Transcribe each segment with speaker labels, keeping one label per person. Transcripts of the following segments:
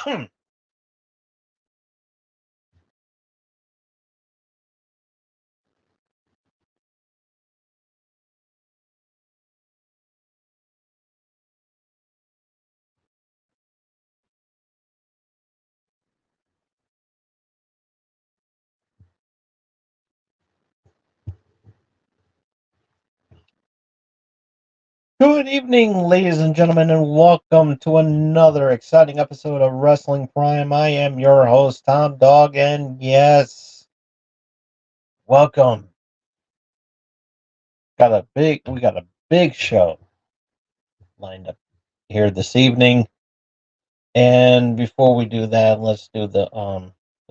Speaker 1: Good evening, ladies and gentlemen, and welcome to another exciting episode of Wrestling Prime. I am your host, Tom Dog, and yes, welcome. We got a big show lined up here this evening. And before we do that, let's do the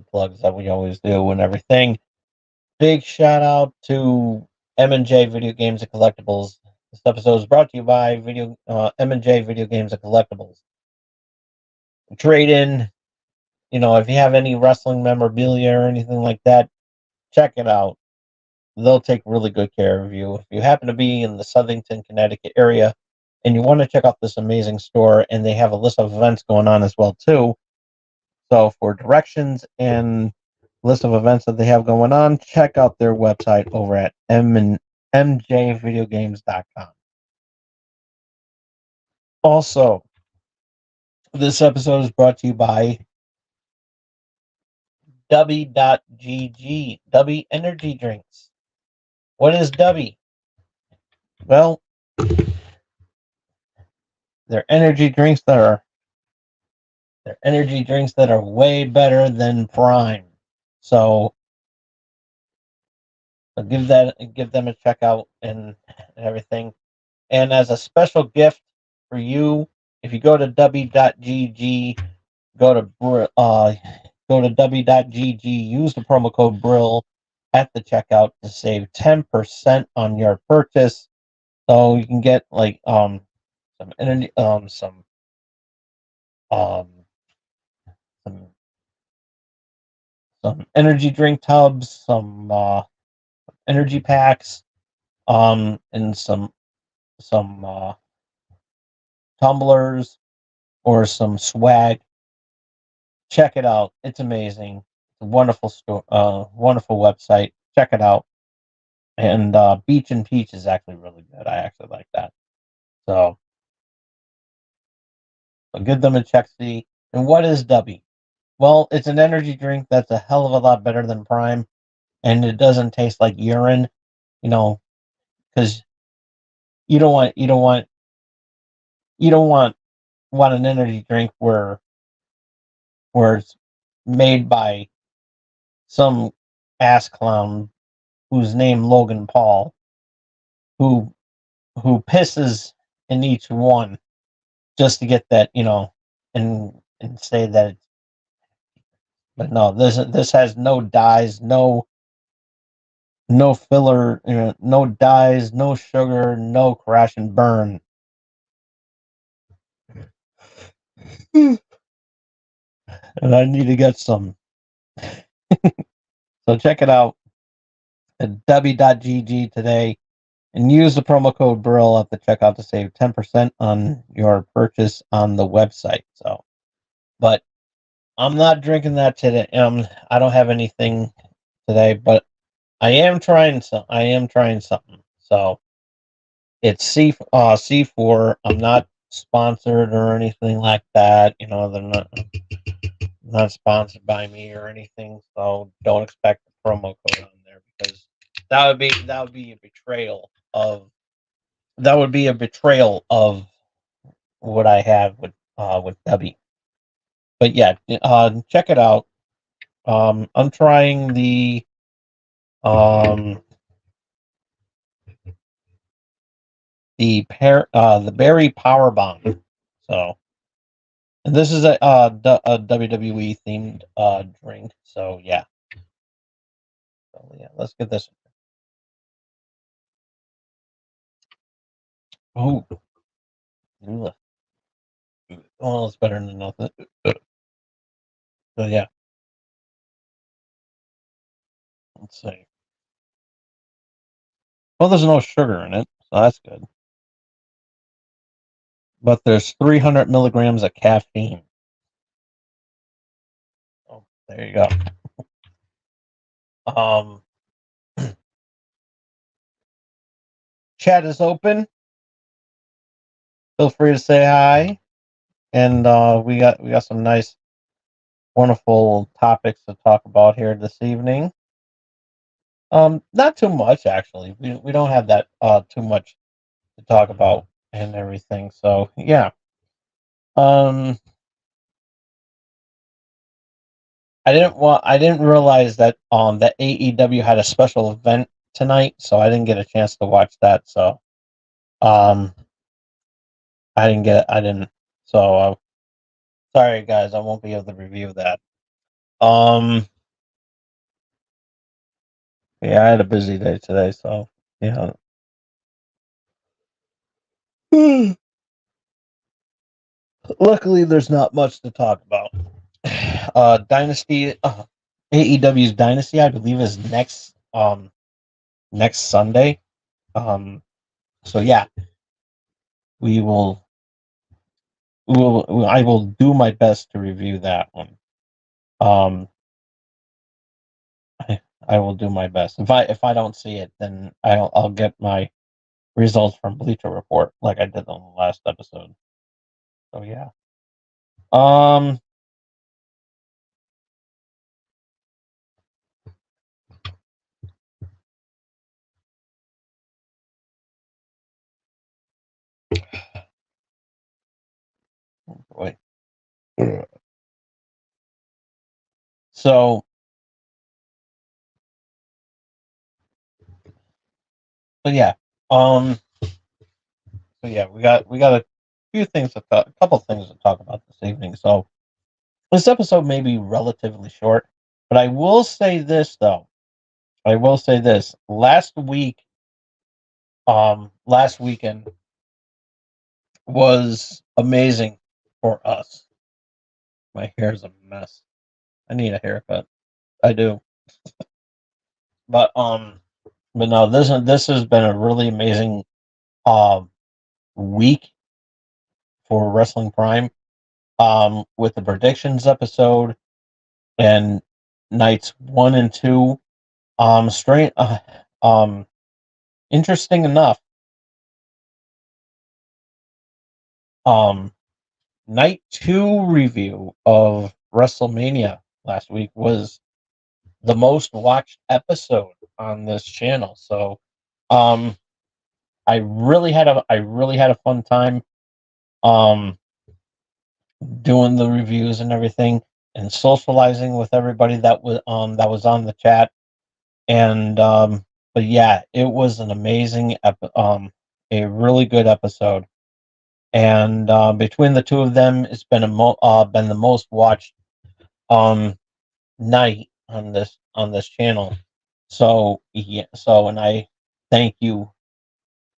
Speaker 1: plugs that we always do and everything. Big shout out to M&J Video Games and Collectibles. This episode is brought to you by M&J Video Games and Collectibles. Trade in, if you have any wrestling memorabilia or anything like that, check it out. They'll take really good care of you. If you happen to be in the Southington, Connecticut area and you want to check out this amazing store, and they have a list of events going on as well too. So for directions and list of events that they have going on, check out their website over at mjvideogames.com. Also, this episode is brought to you by W.GG, W Energy Drinks. What is W? Well, they're energy drinks that are way better than Prime. So give them a check out and everything. And as a special gift for you, if you go to w.gg, go to w.gg, use the promo code Brill at the checkout to save 10% on your purchase. So you can get some energy, some energy drink tubs, some energy packs, and some tumblers or some swag. Check it out. It's amazing. It's a wonderful store, wonderful website. Check it out. And Beach and Peach is actually really good. I actually like that. So give them a check. See. And what is W? Well, it's an energy drink that's a hell of a lot better than Prime, and it doesn't taste like urine. Because you don't want an energy drink where it's made by some ass clown whose name Logan Paul, who pisses in each one just to get that, and say that it's, but no, this has no dyes, no filler, no dyes, no sugar, no crash and burn. And I need to get some. So check it out at w.gg today and use the promo code Brill at the checkout to save 10% on your purchase on the website. So, but I'm not drinking that today. I don't have anything today, but I am trying something. So it's C4. I'm not sponsored or anything like that. They're not sponsored by me or anything. So don't expect a promo code on there, because that would be a betrayal of what I have with W. But yeah, check it out. I'm trying the berry power bomb. So, and this is a WWE themed drink. So yeah. So yeah, let's get this. Oh, well, it's better than nothing. So yeah, let's see. Well, there's no sugar in it, so that's good. But there's 300 milligrams of caffeine. There you go. Chat is open. Feel free to say hi, and we got some nice, wonderful topics to talk about here this evening. Not too much actually. We don't have that too much to talk about and everything. So yeah. Um, I didn't realize that that AEW had a special event tonight, so I didn't get a chance to watch that. So um, I didn't. So sorry guys, I won't be able to review that. Um, yeah, I had a busy day today, so yeah. Luckily, there's not much to talk about. Dynasty, AEW's Dynasty, I believe, is next Sunday. So yeah, we will. I will do my best to review that one. Um, I will do my best. If I don't see it, then I'll get my results from Bleacher Report like I did on the last episode. So yeah. Um. Wait. So. But yeah. Um. So yeah, we got a few things a couple things to talk about this evening. So this episode may be relatively short, but I will say this though. I will say this. Last weekend was amazing for us. My hair's a mess. I need a haircut. I do. But no, this has been a really amazing um week for Wrestling Prime. With the predictions episode and nights 1 and 2. Straight. Interesting enough. Um, night 2 review of WrestleMania last week was the most watched episode on this channel. So, um, I really had a fun time, um, doing the reviews and everything, and socializing with everybody that was on the chat. And but yeah, it was an amazing a really good episode. And between the two of them, it's been been the most watched um night on this channel. So yeah, and I thank you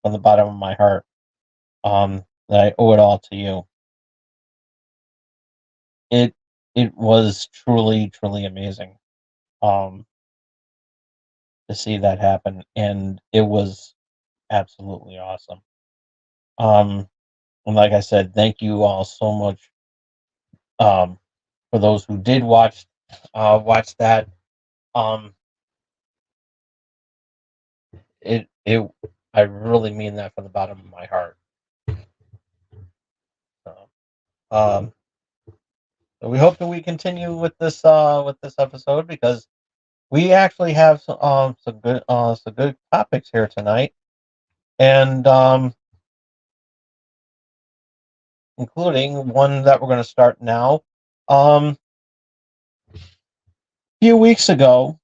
Speaker 1: from the bottom of my heart. That I owe it all to you. It it was truly amazing. Um, to see that happen, and it was absolutely awesome. Um, and like I said, thank you all so much. Um, for those who did watch that. Um, it I really mean that from the bottom of my heart. So, um, so we hope that we continue with this episode because we actually have some good topics here tonight, and including one that we're going to start now. A few weeks ago,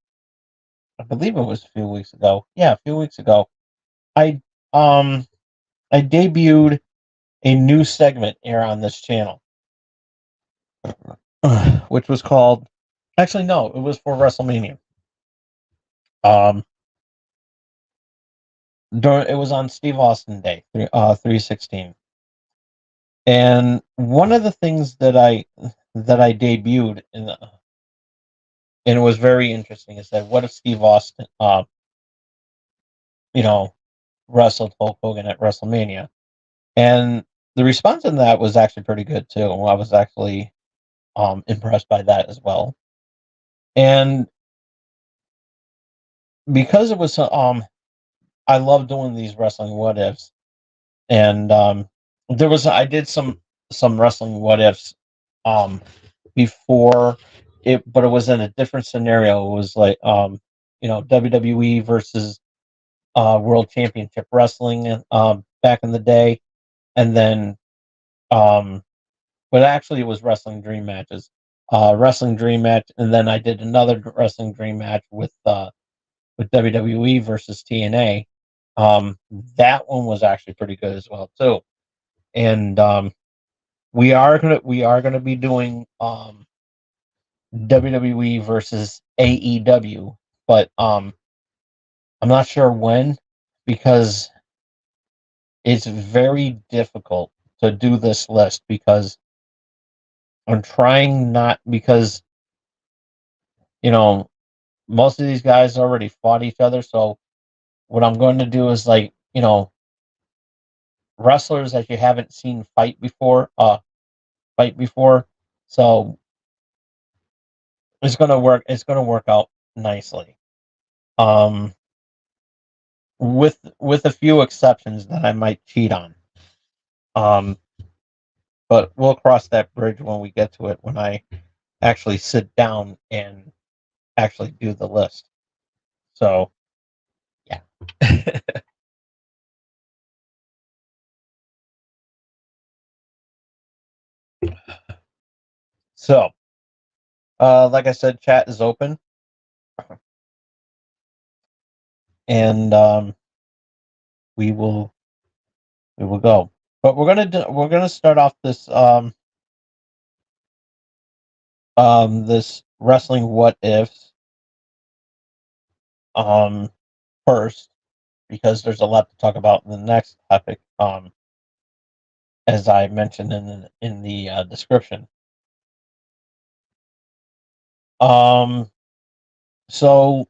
Speaker 1: I believe it was a few weeks ago. Yeah, a few weeks ago, I um I debuted a new segment here on this channel, which was called. Actually, no, it was for WrestleMania. Um, it was on Steve Austin Day, 316. And one of the things that I debuted and it was very interesting is that what if Steve Austin, you know, wrestled Hulk Hogan at WrestleMania? And the response on that was actually pretty good too. I was actually impressed by that as well. And because it was I love doing these wrestling what ifs, and I did some wrestling what ifs before it, but it was in a different scenario. It was like WWE versus World Championship Wrestling back in the day, and then but actually it was Wrestling Dream Matches. Wrestling Dream Match, and then I did another Wrestling Dream Match with WWE versus TNA. That one was actually pretty good as well too. And we are gonna be doing WWE versus AEW, but I'm not sure when, because it's very difficult to do this list, because I'm trying not, because you know most of these guys already fought each other. So what I'm going to do is, like, wrestlers that you haven't seen fight before. So it's gonna work out nicely. Um with a few exceptions that I might cheat on. Um but we'll cross that bridge when we get to it, when I actually sit down and actually do the list. So yeah. So like I said, chat is open, and we will we will go. But we're gonna start off this wrestling what ifs um first, because there's a lot to talk about in the next topic, as I mentioned in the description. Um, so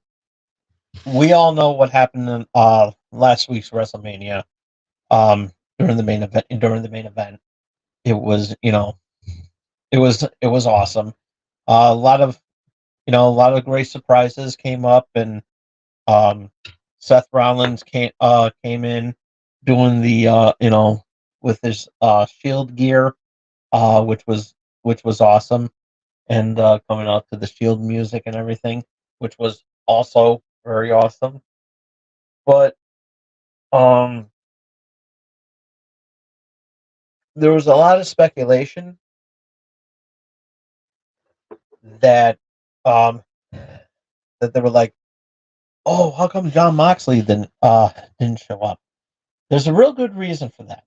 Speaker 1: we all know what happened in last week's WrestleMania. During the main event, it was it was awesome. A lot of great surprises came up, and um, Seth Rollins came in doing the with his Shield gear, which was awesome, and coming out to the Shield music and everything, which was also very awesome. But um, there was a lot of speculation that um, that they were like, "Oh, how come Jon Moxley didn't show up?" There's a real good reason for that.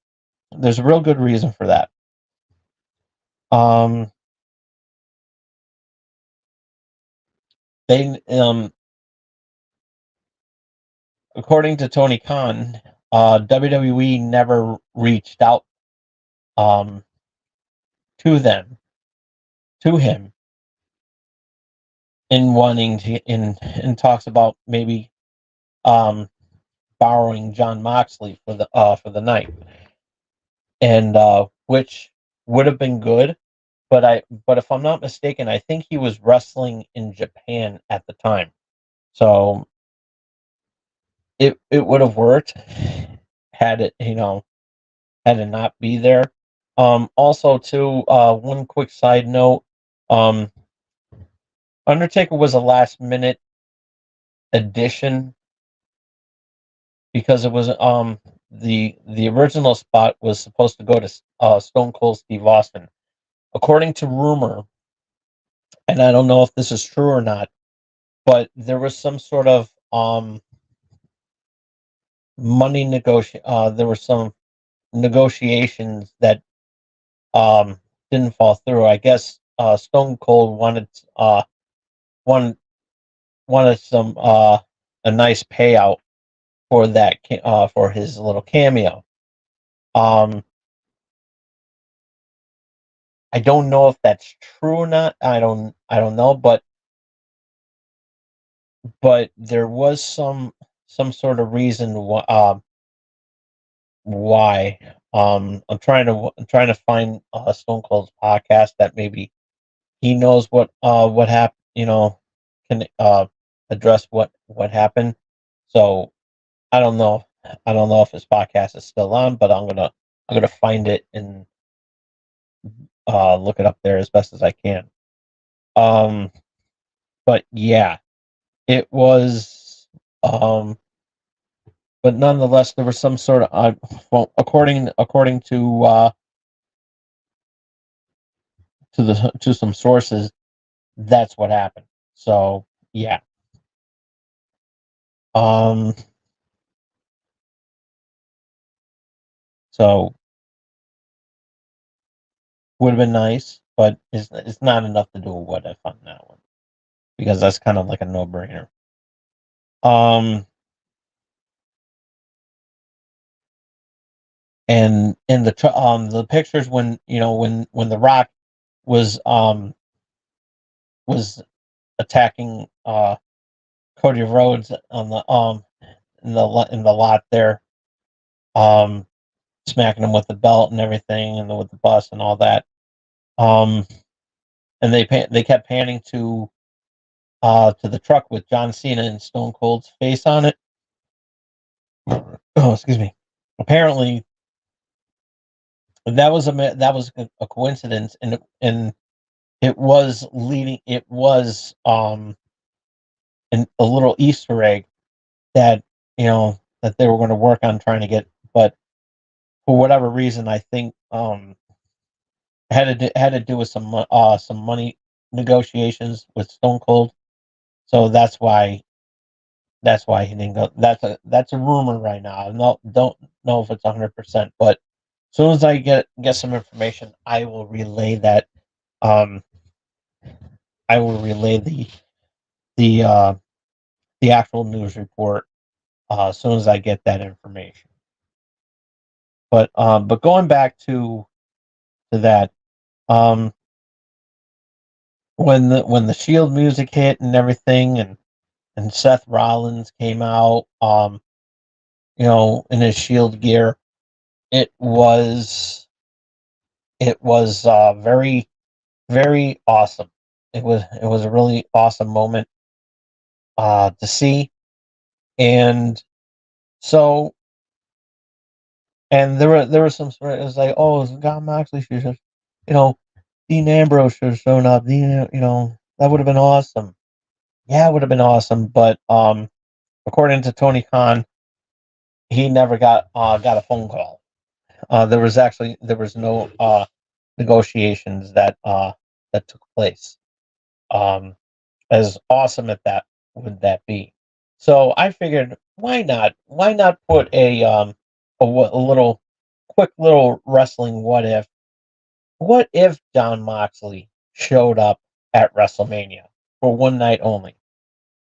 Speaker 1: There's a real good reason for that. Um, they According to Tony Khan, WWE never reached out um to them to him in wanting to in talks about maybe um borrowing Jon Moxley for the night, and which would have been good. But if I'm not mistaken, I think he was wrestling in Japan at the time, so it would have worked had it not be there. Also, too, one quick side note: um, Undertaker was a last minute addition, because it was the original spot was supposed to go to Stone Cold Steve Austin, according to rumor, and I don't know if this is true or not, but there was some sort of there were some negotiations that um didn't fall through. I guess Stone Cold wanted wanted some a nice payout for for his little cameo. Um, I don't know if that's true or not. I don't know, but there was some sort of reason why. I'm trying to find Stone Cold's podcast, that maybe he knows what happened. can address what happened. So I don't know. I don't know if his podcast is still on, but I'm gonna find it and look it up there as best as I can. Um, but yeah, it was. But nonetheless, there was some sort of well, according to some sources, that's what happened. So yeah. Um. So would have been nice, but it's not enough to do a what if on that one because that's kind of like a no brainer. Um. And in the pictures when when the Rock was was attacking Cody Rhodes on the in the lot there, um smacking him with the belt and everything and with the bus and all that, um and they kept panning to the truck with John Cena and Stone Cold's face on it. Oh, excuse me. Apparently that was a coincidence, and it was leading. It was a little Easter egg that that they were going to work on trying to get, but for whatever reason, I think had to do with some money negotiations with Stone Cold. So that's why he didn't go. That's a rumor right now. I don't know if it's 100%, but as soon as I get some information, I will relay that. Um, I will relay the uh, the actual news report as soon as I get that information. But going back to that, um, when the Shield music hit and everything, and Seth Rollins came out, in his Shield gear, it was very very awesome. It was a really awesome moment to see, and so and there were some sort of, it was like, oh, Jon Moxley should have, you know Dean Ambrose should have shown up. That would have been awesome. Yeah, it would have been awesome, but according to Tony Khan, he never got a phone call. There was no negotiations that took place. Um, as awesome as that would that be. So I figured, why not? Why not put a little quick little wrestling what if? What if Jon Moxley showed up at WrestleMania for one night only,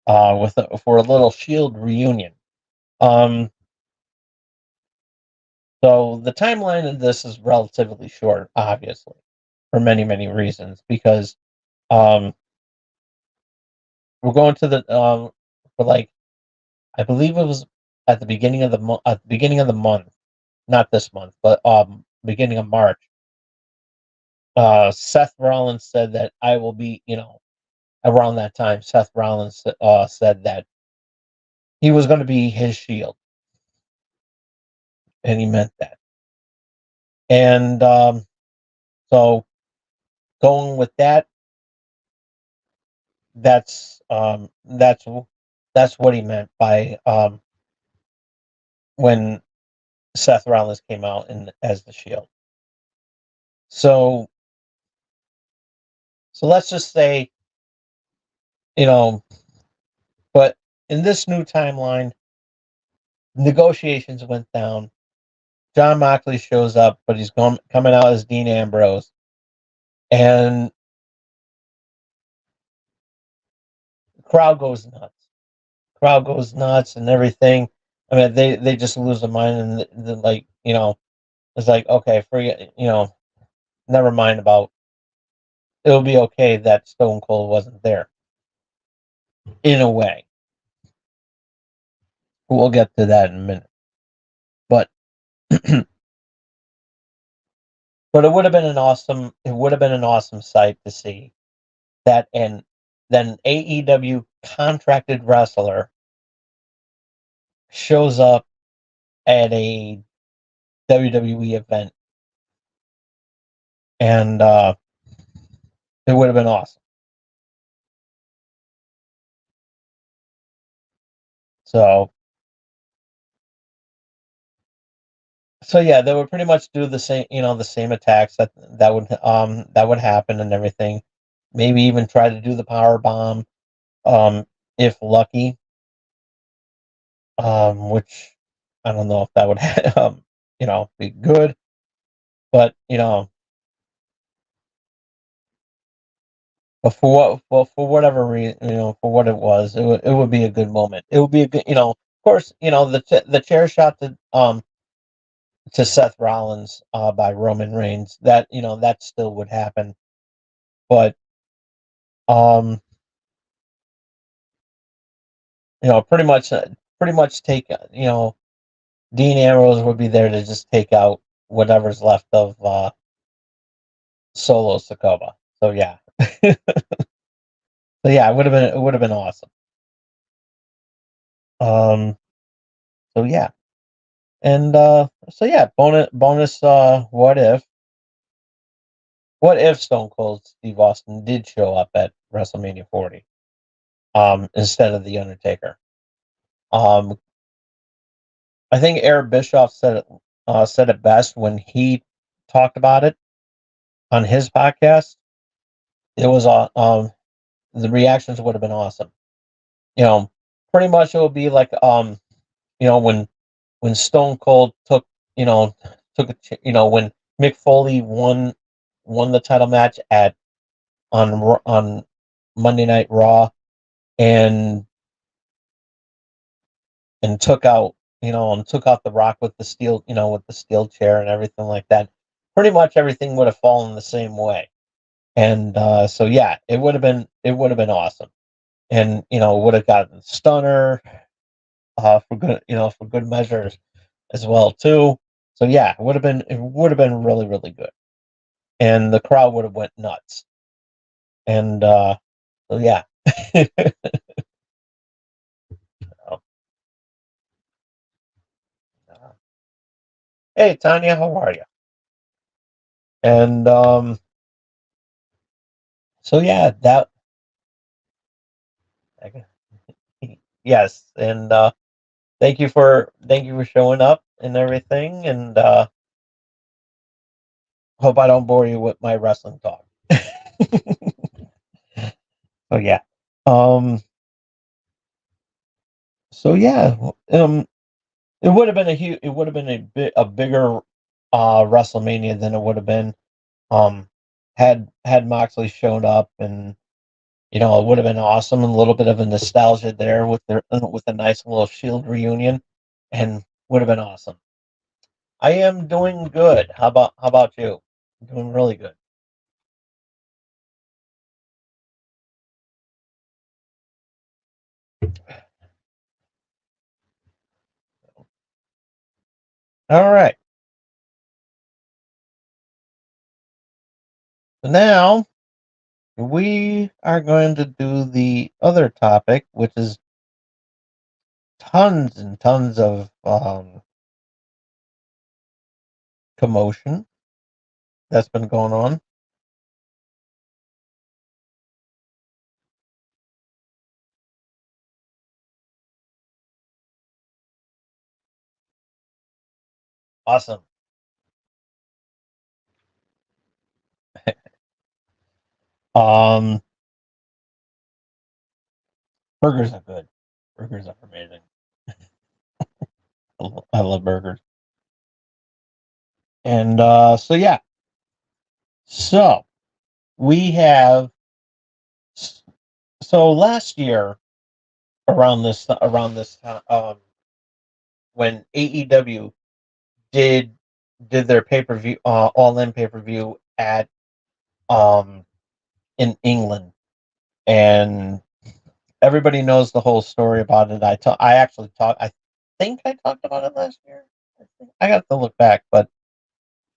Speaker 1: for a little Shield reunion? Um, so the timeline of this is relatively short, obviously, for many many reasons, because um, we're going to the for like, I believe it was at the beginning of the month, not this month, but beginning of March. Seth Rollins said that I will be, around that time. Seth Rollins said that he was going to be his Shield, and he meant that. And so going with that, that's um, that's that's what he meant by when Seth Rollins came out as the Shield. So let's just say, you know, but in this new timeline, negotiations went down. Jon Moxley shows up, but he's coming out as Dean Ambrose, and the crowd goes nuts. Crowd goes nuts and everything. I mean, they just lose their mind, and like, it's like, okay, forget, never mind about. It'll be okay that Stone Cold wasn't there. In a way, we'll get to that in a minute. But but it would have been an awesome sight to see that, and then AEW contracted wrestler shows up at a WWE event, and it would have been awesome. So yeah, they would pretty much do the same, the same attacks that would happen and everything. Maybe even try to do the power bomb, if lucky. Which I don't know if that would be good, but but for whatever reason, for what it was, it would be a good moment. It would be a good, of course, the chair shot to Seth Rollins by Roman Reigns, that that still would happen, but um pretty much take Dean Ambrose would be there to just take out whatever's left of Solo Sokoba. So yeah. So yeah, it would have been awesome. Um so yeah. And so yeah, bonus what if Stone Cold Steve Austin did show up at WrestleMania 40 instead of the Undertaker. Um I think Eric Bischoff said it best when he talked about it on his podcast. It was the reactions would have been awesome. You know, pretty much it would be like when Stone Cold when Mick Foley won the title match at on Monday Night Raw, and took out the Rock with the steel chair and everything like that. Pretty much everything would have fallen the same way. And so yeah, it would have been awesome. And would have gotten Stunner for good measures as well too. So yeah, it would have been really, really good. And the crowd would have went nuts. And so yeah. Hey Tanya, how are you? And so yeah, that yes, and thank you for showing up and everything, and hope I don't bore you with my wrestling talk. So yeah. Um so yeah, it would have been it would have been a bigger WrestleMania than it would have been um had Moxley shown up, and it would have been awesome, and a little bit of a nostalgia there with a nice little Shield reunion, and would have been awesome. I am doing good. How about you? I'm doing really good. All right. So now we are going to do the other topic, which is tons and tons of commotion that's been going on. Awesome. Um, Burgers are good. Burgers are amazing. I love burgers. And so yeah. So we have so last year around this time, when AEW did their pay-per-view all in pay-per-view at um in England, and everybody knows the whole story about it. I actually talked I think I talked about it last year. I got to look back, but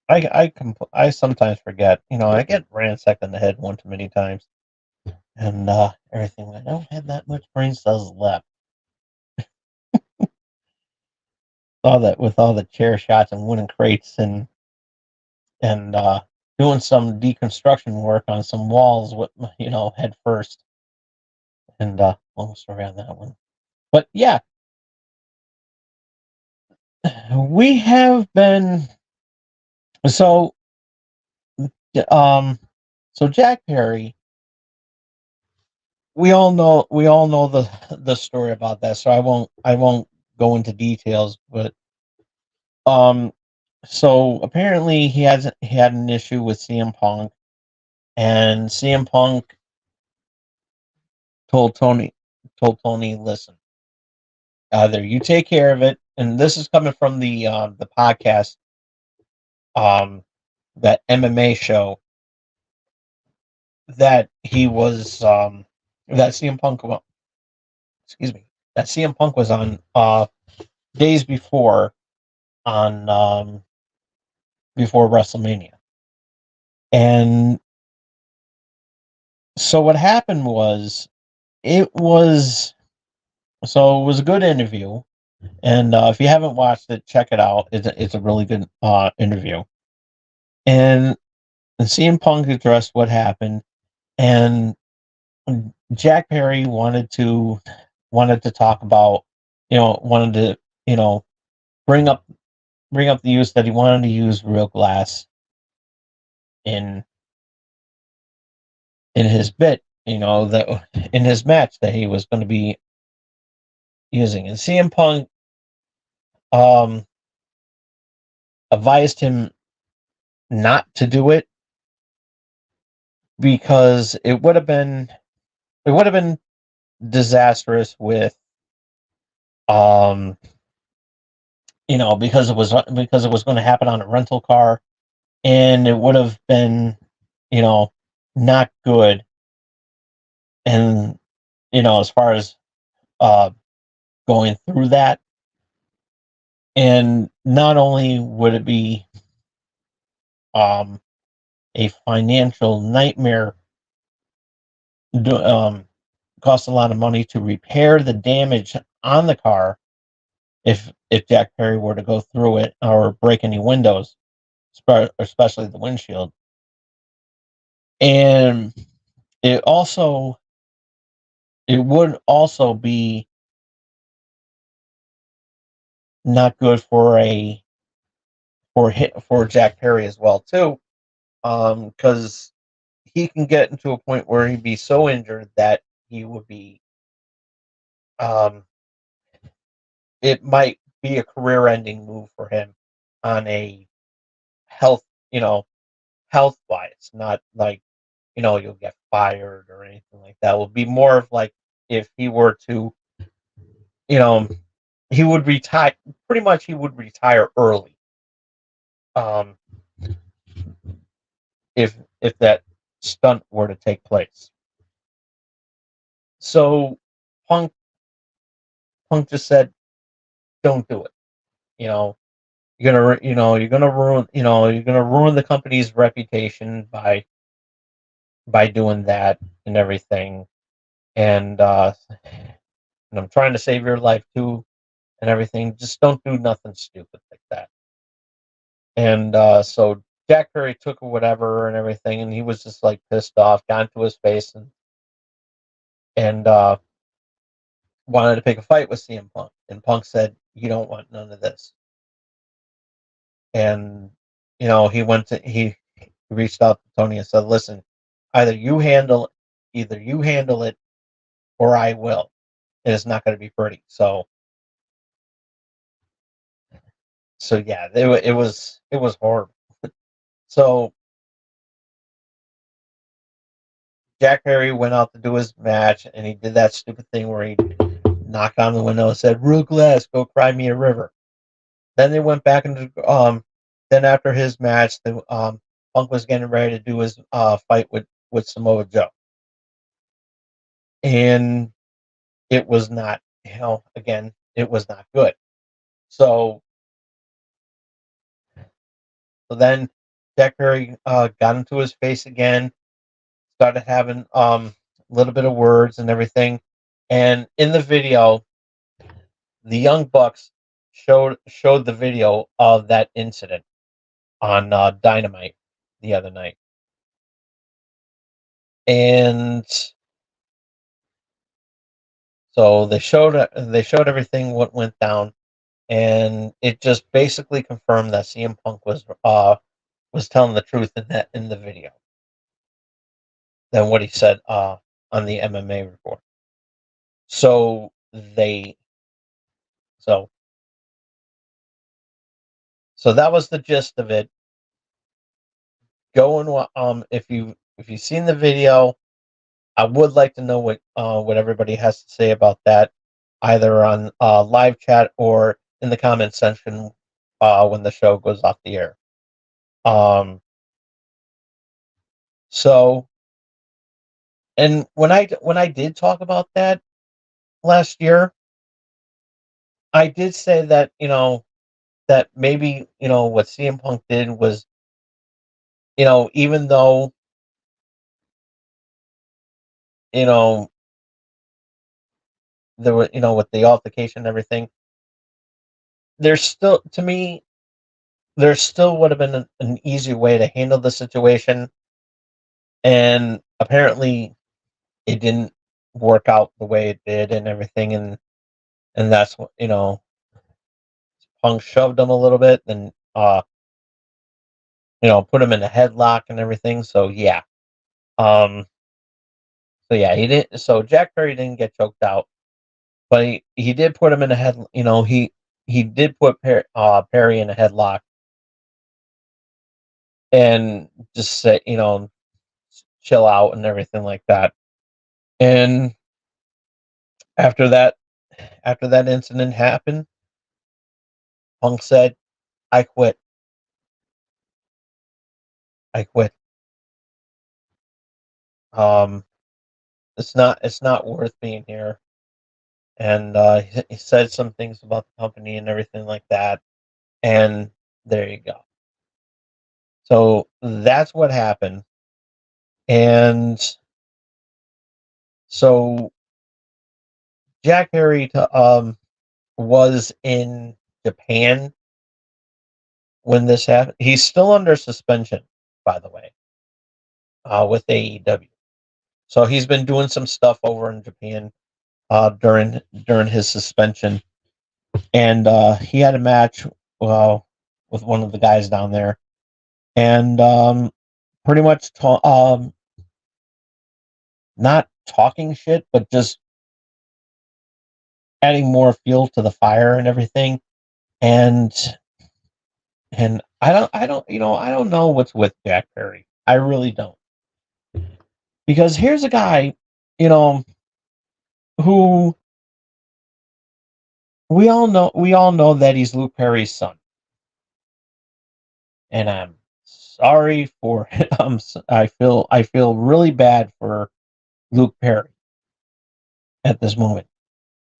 Speaker 1: I sometimes forget. I get ransacked in the head one too many times. and everything. I don't have that much brain cells left. All that with all the chair shots and wooden crates and doing some deconstruction work on some walls with head first, and almost around that one. But yeah, we have been so um so Jack Perry. We all know the story about that, so I won't go into details. But um, so apparently he had an issue with CM Punk, and CM Punk told Tony told Tony, listen, either you take care of it, and this is coming from the podcast, um, that MMA show that he was that CM Punk excuse me, that CM Punk was on days before on before WrestleMania. And so what happened was it was it was a good interview, and if you haven't watched it, check it out. It's a really good interview. And CM Punk addressed what happened, and Jack Perry wanted to talk about, wanted to, bring up the use that he wanted to use real glass in his bit, that in his match that he was going to be using. And CM Punk um, advised him not to do it because it would have been disastrous with um because it was going to happen on a rental car, and it would have been you know not good, and as far as uh going through that, and not only would it be um a financial nightmare, cost a lot of money to repair the damage on the car if Jack Perry were to go through it or break any windows, especially the windshield. And it also it would also be not good for for Jack Perry as well too, because he can get into a point where he'd be so injured that he would be um it might be a career-ending move for him on a health, health wise, not like, you'll get fired or anything like that. It would be more of like if he were to, you know, he would retire. Pretty much, he would retire early. Um, if that stunt were to take place. So, Punk Punk just said, "Don't do it." You know, you're gonna ruin the company's reputation by doing that and everything. And and I'm trying to save your life too and everything. Just don't do nothing stupid like that. And so Jack Perry took whatever and everything, and he was just like pissed off, got into his face, and wanted to pick a fight with CM Punk. And Punk said, "You don't want none of this." And he reached out to Tony and said, "Listen, either you handle either you handle it or I will. And it's not going to be pretty." So yeah, it was horrible. So Jack Perry went out to do his match, and he did that stupid thing where he knocked on the window and said, "Real glass, go cry me a river." Then they went back into Then after his match, the Punk was getting ready to do his fight with Samoa Joe, and it was not, again, it was not good. So then Jack Perry got into his face again, started having little bit of words and everything. And in the video, the Young Bucks showed the video of that incident on Dynamite the other night, and so they showed everything what went down, and it just basically confirmed that CM Punk was telling the truth in the video than what he said on the MMA report. So they so so that was the gist of it. Go and if you've seen the video, I would like to know what everybody has to say about that, either on live chat or in the comment section when the show goes off the air. Um, so, and when I did talk about that last year, I did say that that maybe what CM Punk did was even though you know there were with the altercation and everything, there's still to me there still would have been an easier way to handle the situation, and apparently it didn't work out the way it did and everything, and that's what Punk shoved him a little bit and put him in a headlock and everything. So yeah, um, he didn't. So Jack Perry didn't get choked out, but he did put him in a head. He did put Perry in a headlock and just say chill out and everything like that. And after that, after that incident happened, Punk said, "I quit. I quit. Um, it's not worth being here." And he said some things about the company and everything like that. And there you go. So that's what happened. And so Jack Perry was in Japan when this happened. He's still under suspension, by the way, with AEW. So he's been doing some stuff over in Japan during his suspension, and he had a match with one of the guys down there, and pretty much not talking shit, but just adding more fuel to the fire and everything. And I don't know what's with Jack Perry. I really don't, because here's a guy, you know, who we all know that he's Luke Perry's son, and I'm sorry for I feel really bad for Luke Perry at this moment,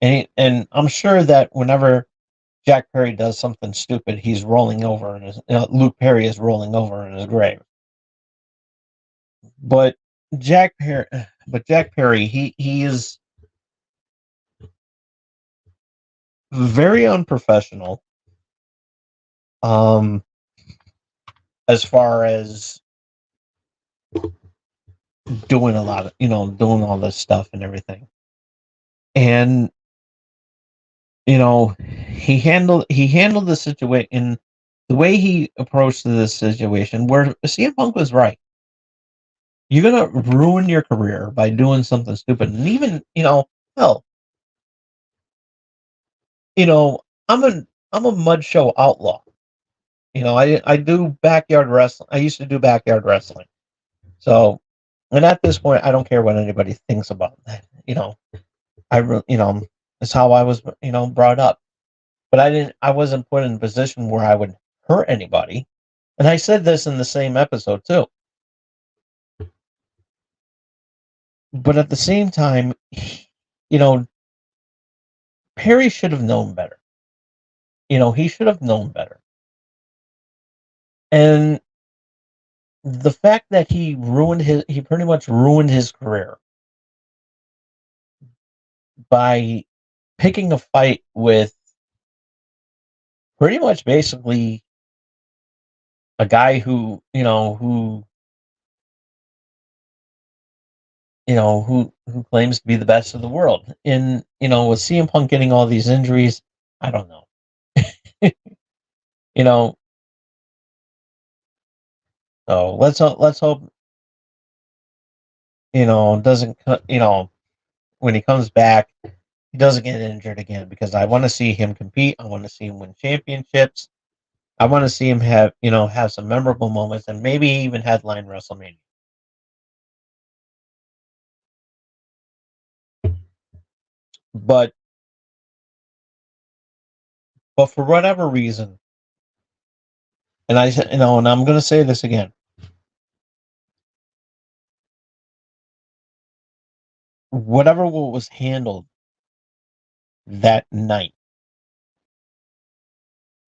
Speaker 1: and I'm sure that whenever Jack Perry does something stupid, he's rolling over in his Luke Perry is rolling over in his grave. But Jack Perry, he is very unprofessional. Um, as far as doing all this stuff and everything, and he handled the situation. The way he approached this situation, where CM Punk was right. You're gonna ruin your career by doing something stupid, and even hell, you know, I'm a mud show outlaw. I do backyard wrestling. I used to do backyard wrestling. So, and at this point, I don't care what anybody thinks about that. It's how I was, brought up. But I wasn't put in a position where I would hurt anybody. And I said this in the same episode too. But at the same time, you know, Perry should have known better. He should have known better. And the fact that he pretty much ruined his career by picking a fight with pretty much basically a guy who claims to be the best of the world. In with CM Punk getting all these injuries, I don't know. you know, so let's hope doesn't when he comes back, he doesn't get injured again, because I want to see him compete. I want to see him win championships. I want to see him have some memorable moments, and maybe even headline WrestleMania. But for whatever reason, and and I'm going to say this again, whatever was handled that night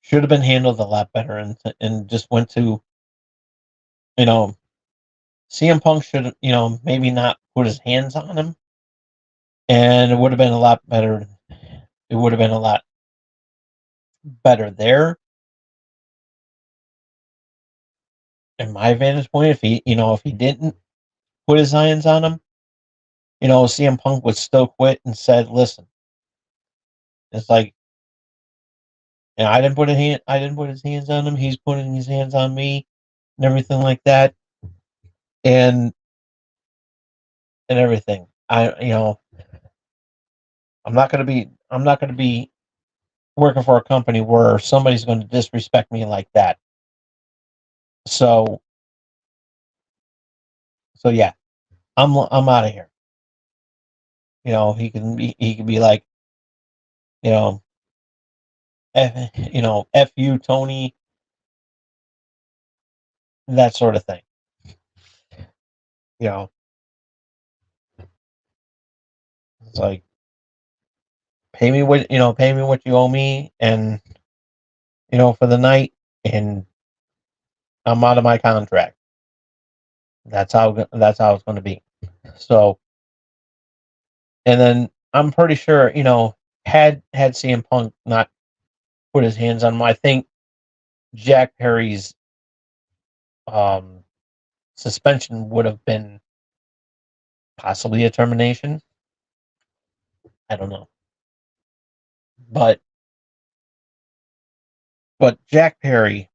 Speaker 1: should have been handled a lot better, and just went to you know CM Punk should maybe not put his hands on him, and it would have been a lot better. It would have been a lot better there, in my vantage point. If he didn't put his hands on him, CM Punk would still quit and said, "Listen, it's like, I didn't put his hands on him. He's putting his hands on me, and everything like that, and everything. I'm not gonna be working for a company where somebody's going to disrespect me like that. So, yeah, I'm out of here. He can be like, you know, F you, Tony, that sort of thing. You know, it's like, pay me what you owe me, and for the night, and I'm out of my contract. That's how it's going to be. So, and then I'm pretty sure, had CM Punk not put his hands on him, I think Jack Perry's um, suspension would have been possibly a termination. I don't know, but Jack Perry,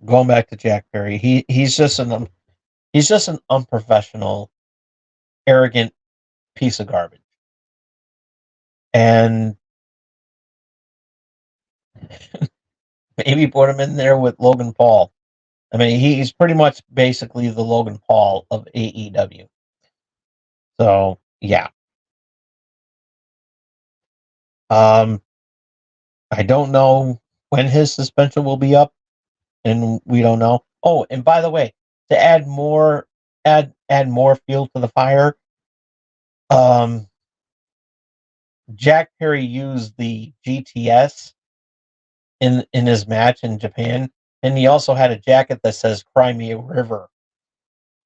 Speaker 1: going back to Jack Perry, he's just an unprofessional, arrogant piece of garbage, and maybe put him in there with Logan Paul. I mean, he's pretty much basically the Logan Paul of AEW. So yeah, um, I don't know when his suspension will be up, and we don't know. Oh, and by the way, to add more fuel to the fire, um, Jack Perry used the GTS in his match in Japan, and he also had a jacket that says "Cry Me a River"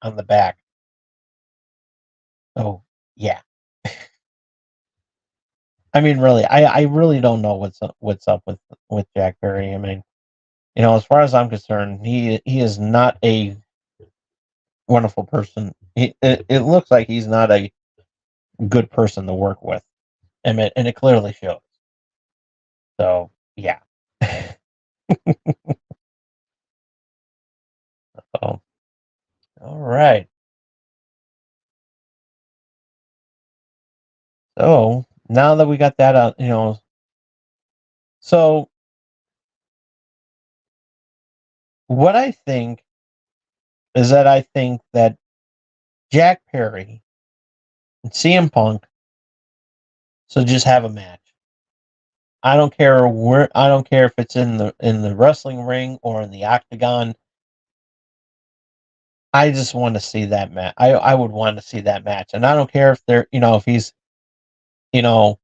Speaker 1: on the back. So yeah, I mean, really, I really don't know what's up with Jack Perry. I mean, as far as I'm concerned, he is not a wonderful person. It looks like he's not a good person to work with, and it clearly shows. So yeah. So, all right. So now that we got that out, so what I think is that I think that Jack Perry and CM Punk should just have a match. I don't care if it's in the wrestling ring or in the octagon. I just want to see that match. I would want to see that match, and I don't care if if he's you know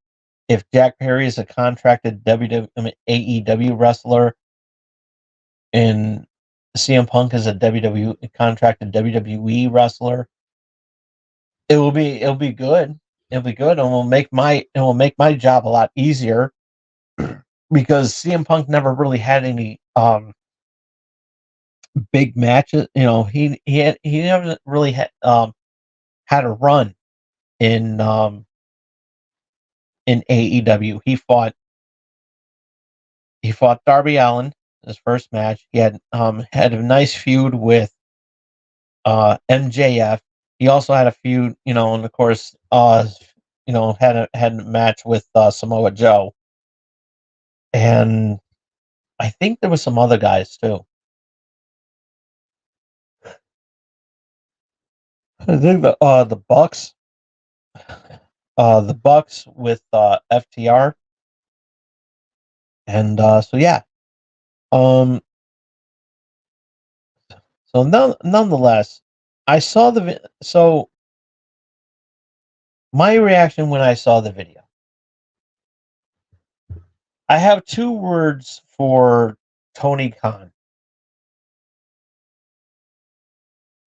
Speaker 1: if Jack Perry is a contracted AEW wrestler, and CM Punk is a contracted WWE wrestler. It'll be good. it'll be good, and it will make my job a lot easier because CM Punk never really had any big matches. You know, he never really had a run in AEW. He fought Darby Allin in his first match. He had a nice feud with MJF. He also had a feud, you know, and of course, had a match with Samoa Joe, and I think there was some other guys too. I think the Bucks with FTR, and so yeah. Um, so nonetheless, I saw so my reaction when I saw the video. I have two words for Tony Khan.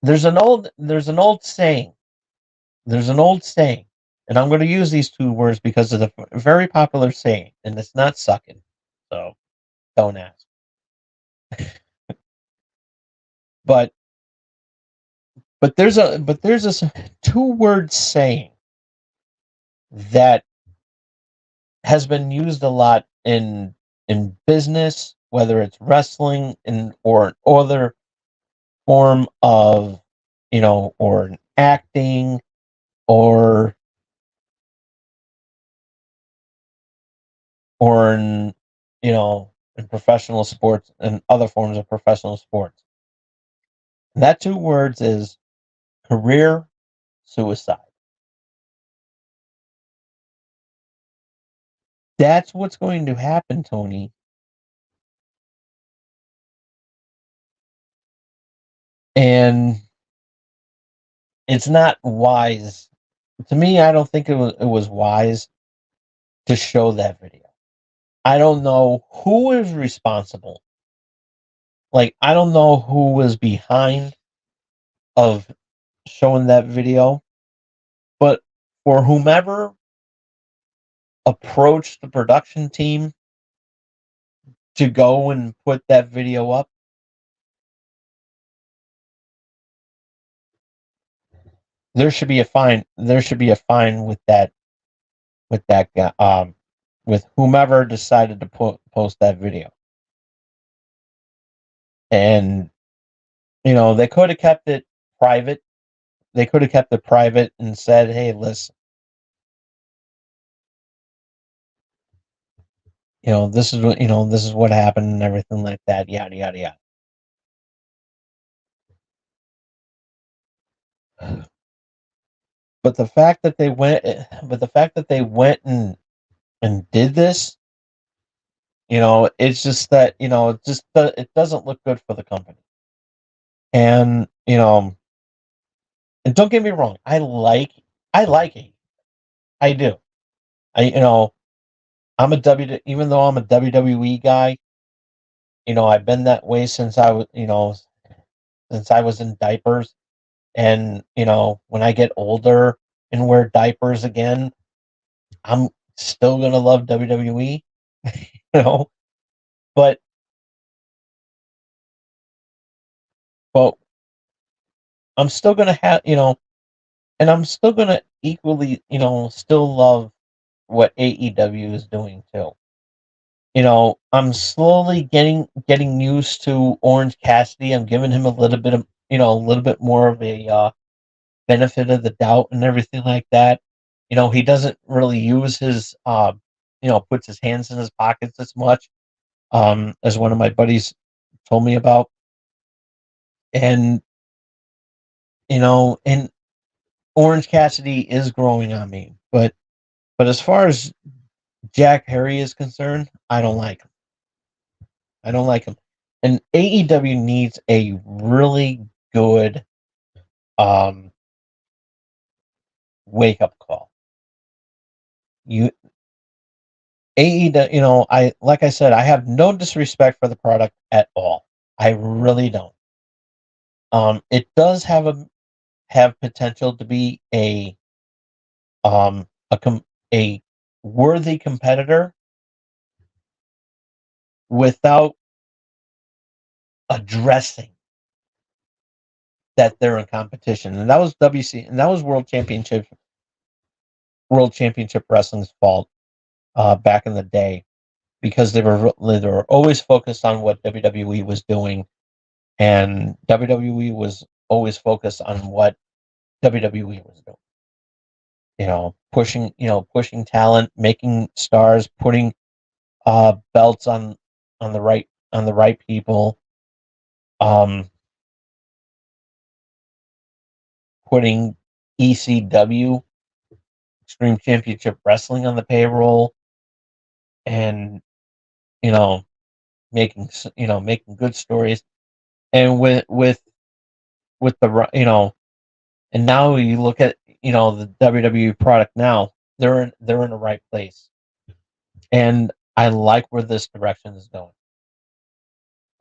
Speaker 1: There's an old saying. There's an old saying, and I'm going to use these two words because it's a very popular saying, and it's not sucking. So don't ask. But there's a two-word saying that has been used a lot in business, whether it's wrestling or other form of, you know, or acting or in, you know, in professional sports and other forms of professional sports. And that two words is career suicide. That's what's going to happen, Tony. And it's not wise. To me, I don't think it was wise to show that video. I don't know who is responsible. Like, I don't know who was behind of showing that video, but for whomever approached the production team to go and put that video up, there should be a fine. There should be a fine with that guy, with whomever decided to post that video. And you know, they could have kept it private. They could have kept it private and said, "Hey, listen, you know, this is what this is what happened and everything like that." Yada yada yada. But the fact that they went and did this, you know, it's just that, you know, it doesn't look good for the company. And you know, and don't get me wrong, I like it. I do. You know, even though I'm a WWE guy, you know, I've been that way since I was, you know, since I was in diapers. And you know, when I get older and wear diapers again, I'm still gonna love WWE. You know, but but I'm still gonna have, you know, and I'm still gonna equally, you know, still love what AEW is doing too. You know, I'm slowly getting used to Orange Cassidy. I'm giving him a little bit of, you know, a little bit more of a benefit of the doubt and everything like that. You know, he doesn't really use his, you know, puts his hands in his pockets as much, as one of my buddies told me about. And you know, and Orange Cassidy is growing on me, but as far as Jack Perry is concerned, I don't like him. I don't like him. And AEW needs a really good um wake up call. You AEW, you know, I like I said, I have no disrespect for the product at all. I really don't. It does have potential to be a a worthy competitor without addressing that they're in competition. And that was WC, and that was World Championship Wrestling's fault back in the day, because they were always focused on what WWE was doing, and WWE was always focused on what WWE was doing. Pushing talent, making stars, putting belts on the right people, um, putting ECW, Extreme Championship Wrestling, on the payroll, and you know making good stories, and with the and now you look at the WWE product now, they're in the right place, and I like where this direction is going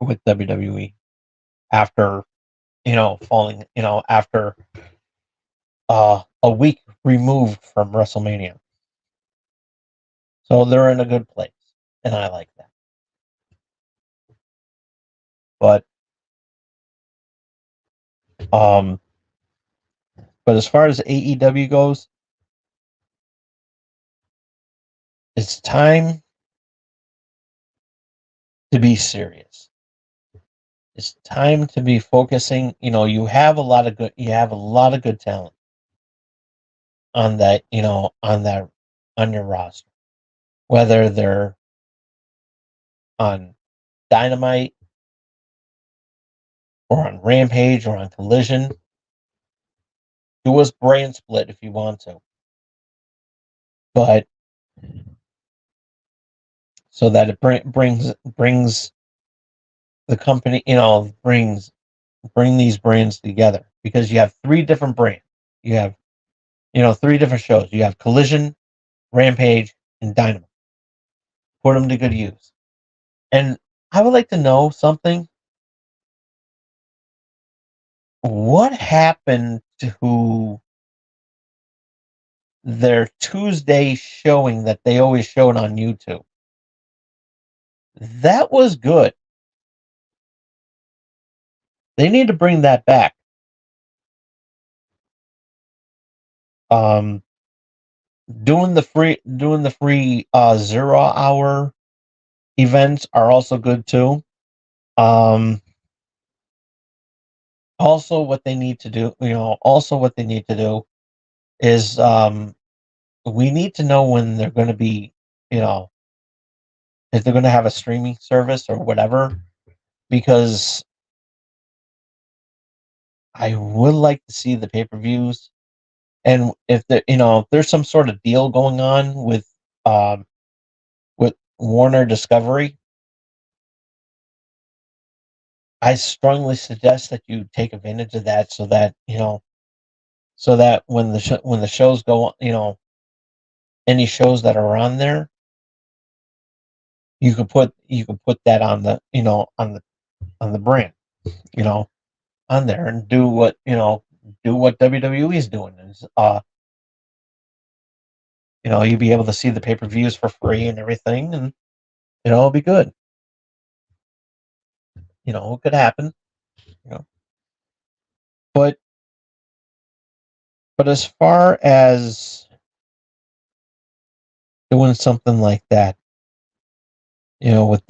Speaker 1: with WWE after falling after a week removed from WrestleMania. So they're in a good place, and I like that. But um, but as far as AEW goes, it's time to be serious. It's time to be focusing. You have a lot of good talent on that. On your roster, whether they're on Dynamite or on Rampage or on Collision. Do a brand split if you want to, but so that it brings the company, bring these brands together, because you have three different brands. You have three different shows. You have Collision, Rampage, and Dynamite. Put them to good use. And I would like to know something. What happened to their Tuesday showing that they always showed on YouTube? That was good. They need to bring that back. Um, doing the free 0 hour events are also good too. Um, also what they need to do, is we need to know when they're going to be, if they're going to have a streaming service or whatever, because I would like to see the pay-per-views, and if there's some sort of deal going on um with Warner Discovery, I strongly suggest that you take advantage of that, so that when the shows go, any shows that are on there, you could put that on the brand, you know, on there, and do what WWE is doing is you'll be able to see the pay-per-views for free and everything, and it'll be good. It could happen, you know. But as far as doing something like that, with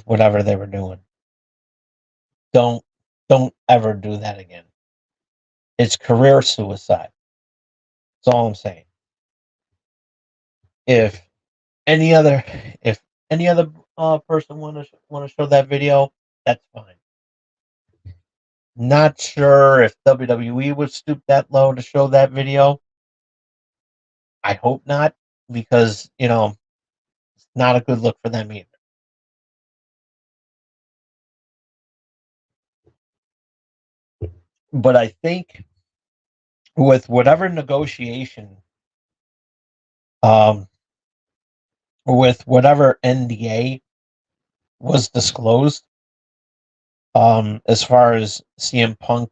Speaker 1: whatever they were doing, don't ever do that again. It's career suicide. That's all I'm saying. If any other if any other person want to show that video, that's fine. Not sure if WWE would stoop that low to show that video. I hope not, because it's not a good look for them either. But I think with whatever negotiation, um, with whatever NDA was disclosed, as far as CM Punk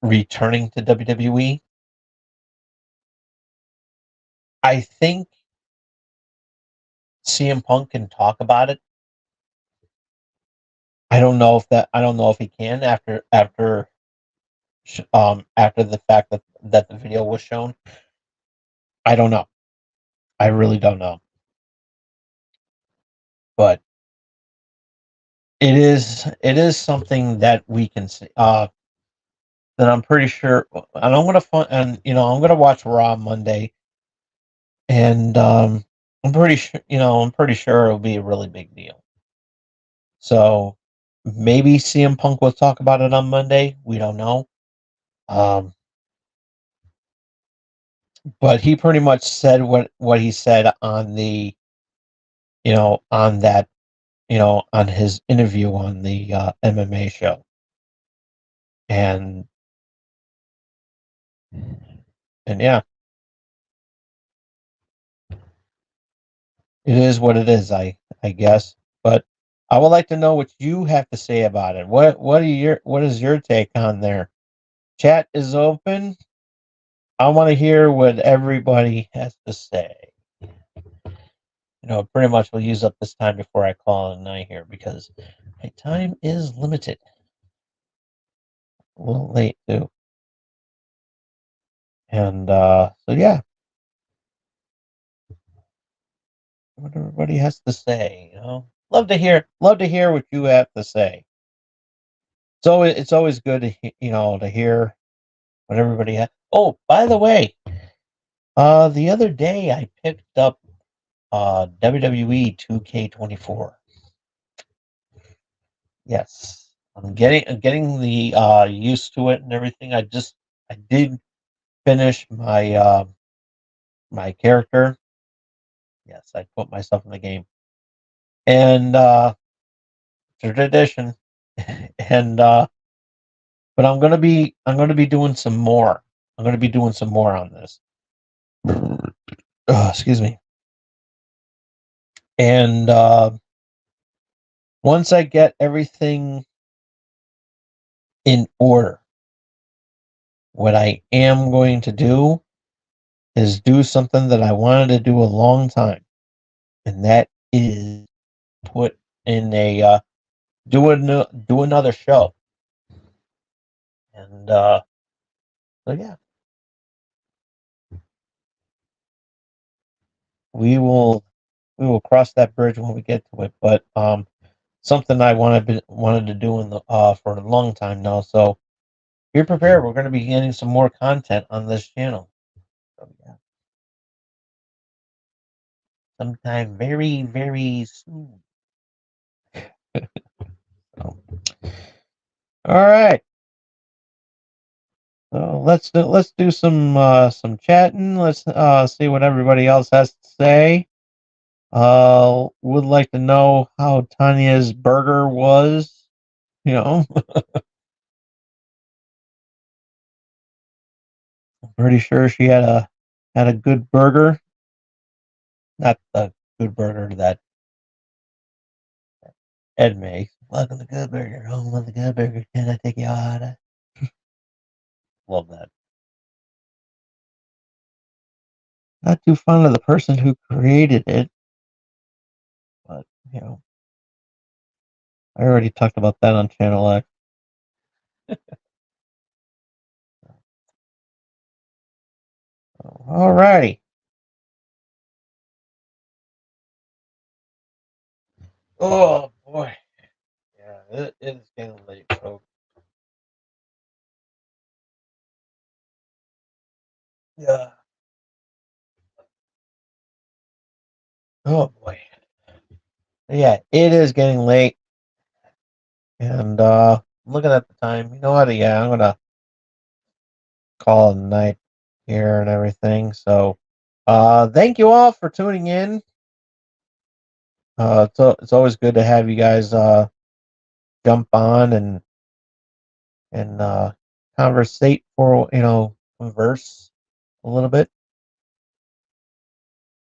Speaker 1: returning to WWE, I think CM Punk can talk about it. I don't know if he can after the fact that the video was shown. I don't know. I really don't know. But it is something that we can see. That I'm pretty sure, and I'm gonna watch Raw Monday, and I'm pretty sure it'll be a really big deal. So maybe CM Punk will talk about it on Monday. We don't know. Um, but he pretty much said what he said on the on that on his interview on the MMA show, and yeah, it is what it is. I guess, but I would like to know what you have to say about it. What is your take on there? Chat is open. I want to hear what everybody has to say. Pretty much we'll use up this time before I call it a night here because my time is limited. A little late too. And so yeah, what everybody has to say, love to hear what you have to say. It's always good to hear what everybody has. Oh, by the way, the other day I picked up WWE 2K24. Yes, I'm getting the used to it and everything. I did finish my character. Yes, I put myself in the game, and tradition, and but I'm gonna be doing some more. I'm gonna be doing some more on this. Excuse me. And once I get everything in order, what I am going to do is do something that I wanted to do a long time, and that is put in a do another show. And so yeah, we will cross that bridge when we get to it. But something I wanted to do for a long time now. So be prepared. We're going to be getting some more content on this channel. So yeah, sometime very very soon. So, all right. So let's do some chatting. Let's see what everybody else has to say. Would like to know how Tanya's burger was. You know, I'm pretty sure she had a good burger. Not the good burger that Ed makes. Welcome to Good Burger, home of the Good Burger. Can I take your order? Love that. Not too fond of the person who created it, but you know, I already talked about that on Channel X. Alrighty. Oh boy. Yeah, it's getting late, folks. Yeah. Oh boy. Yeah, it is getting late, and looking at the time, you know what? Yeah, I'm gonna call it a night here and everything. So, thank you all for tuning in. It's always good to have you guys jump on and conversate for converse a little bit.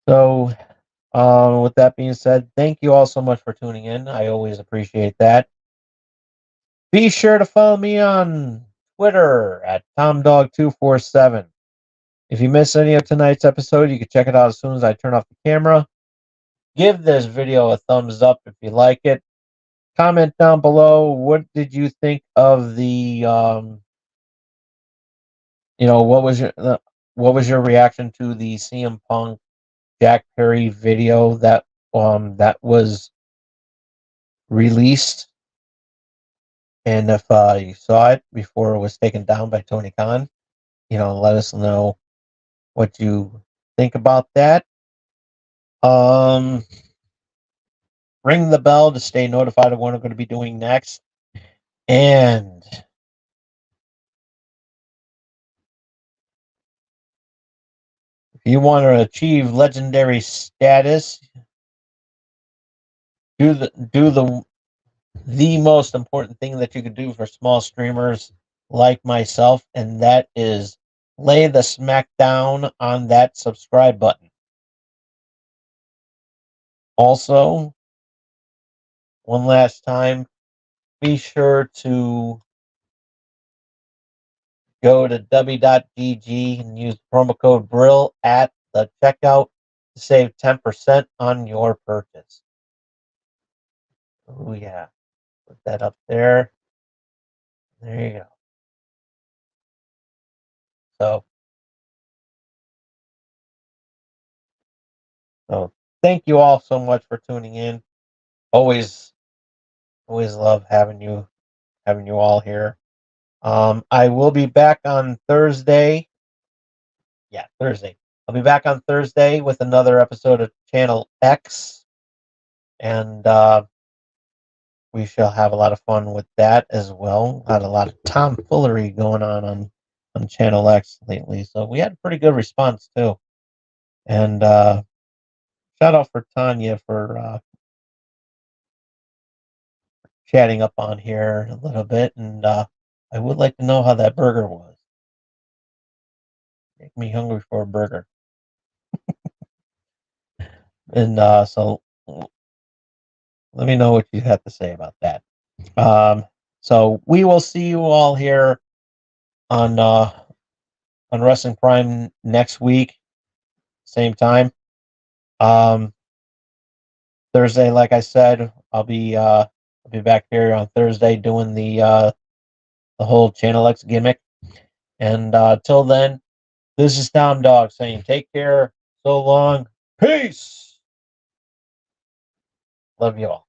Speaker 1: So, with that being said, thank you all so much for tuning in. I always appreciate that. Be sure to follow me on Twitter at TomDog247. If you miss any of tonight's episode, you can check it out as soon as I turn off the camera. Give this video a thumbs up if you like it. Comment down below, what did you think of the, what was your reaction to the CM Punk Jack Perry video that was released? And if you saw it before it was taken down by Tony Khan, let us know what you think about that. Ring the bell to stay notified of what I'm going to be doing next. And if you want to achieve legendary status, do the most important thing that you could do for small streamers like myself, and that is lay the smack down on that subscribe button. Also, one last time, be sure to go to w.gg and use promo code BRILL at the checkout to save 10% on your purchase. Oh yeah, put that up there. There you go. So thank you all so much for tuning in. Always love having you all here. I will be back on Thursday. Yeah, Thursday. I'll be back on Thursday with another episode of Channel X, and we shall have a lot of fun with that as well. Had a lot of tomfoolery going on Channel X lately, so we had a pretty good response too. And shout out for Tanya for chatting up on here a little bit, and I would like to know how that burger was. Make me hungry for a burger. And so let me know what you have to say about that. So we will see you all here on Wrestling Prime next week, same time. Thursday, like I said, I'll be back here on Thursday doing the whole Channel X gimmick. And till then, this is Tom Dog saying take care, so long, peace. Love you all.